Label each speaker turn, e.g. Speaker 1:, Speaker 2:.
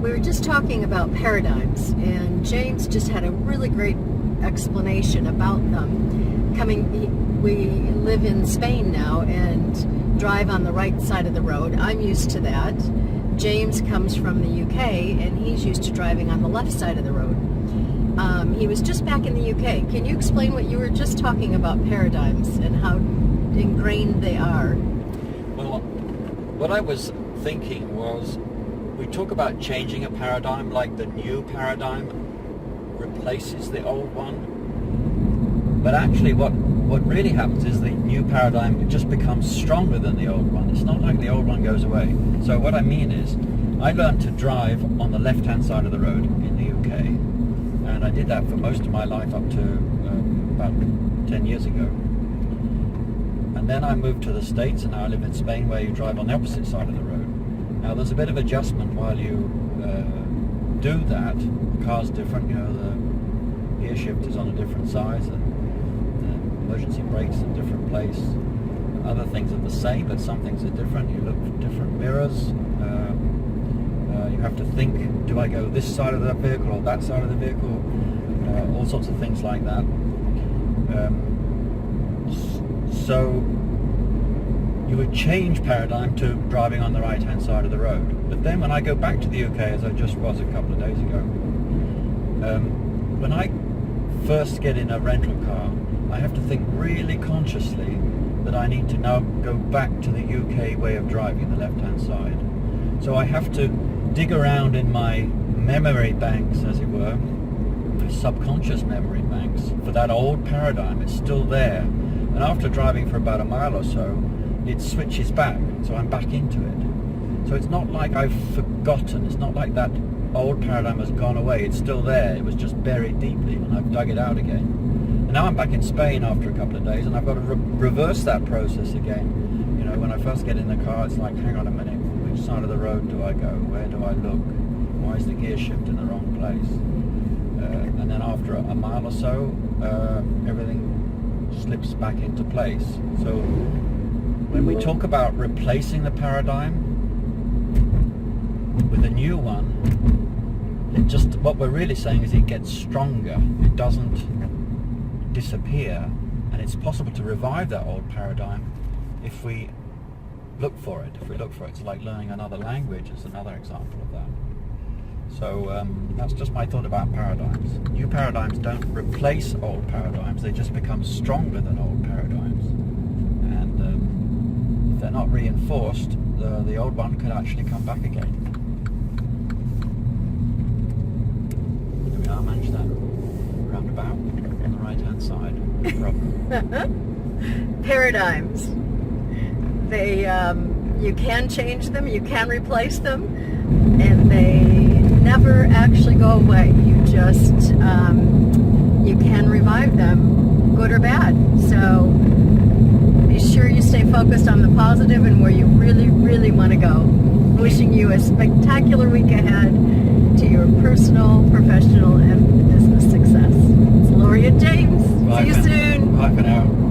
Speaker 1: we were just talking about paradigms, and James just had a really great explanation about them. We live in Spain now and drive on the right side of the road. I'm used to that. James comes from the UK, and he's used to driving on the left side of the road. He was just back in the UK. Can you explain what you were just talking about paradigms and how ingrained they are?
Speaker 2: Well, what I was thinking was, we talk about changing a paradigm, like the new paradigm replaces the old one. But actually what really happens is the new paradigm just becomes stronger than the old one. It's not like the old one goes away. So what I mean is, I learned to drive on the left-hand side of the road in the UK, and I did that for most of my life up to about 10 years ago. And then I moved to the States, and now I live in Spain, where you drive on the opposite side of the road. Now there's a bit of adjustment while you do that. The car's different, you know, the gear shift is on a different size, and emergency brakes in a different place. Other things are the same, but some things are different. You look for different mirrors. You have to think, do I go this side of the vehicle or that side of the vehicle? All sorts of things like that. So you would change paradigm to driving on the right-hand side of the road. But then when I go back to the UK, as I just was a couple of days ago, when I first get in a rental car, I have to think really consciously that I need to now go back to the UK way of driving, the left-hand side. So I have to dig around in my memory banks, as it were, subconscious memory banks, for that old paradigm. It's still there. And after driving for about a mile or so, it switches back, so I'm back into it. So it's not like I've forgotten, it's not like that old paradigm has gone away, it's still there, it was just buried deeply and I've dug it out again. And now I'm back in Spain after a couple of days, and I've got to reverse that process again. You know, when I first get in the car, it's like, hang on a minute, which side of the road do I go? Where do I look? Why is the gear shift in the wrong place? And then after a mile or so, everything slips back into place. So when we talk about replacing the paradigm with a new one, it just, what we're really saying is it gets stronger. It doesn't disappear, and it's possible to revive that old paradigm if we look for it. It's like learning another language is another example of that. So that's just my thought about paradigms. New paradigms don't replace old paradigms, they just become stronger than old paradigms. And if they're not reinforced, the old one could actually come back again. Here we are, managed that roundabout on the right hand side.
Speaker 1: Paradigms. They, you can change them, you can replace them, and they never actually go away. You just, you can revive them, good or bad. So be sure you stay focused on the positive and where you really, really want to go. Wishing you a spectacular week ahead to your personal, professional, and business success. It's Lorrie and James.
Speaker 2: Bye.
Speaker 1: See you soon.
Speaker 2: Bye for now.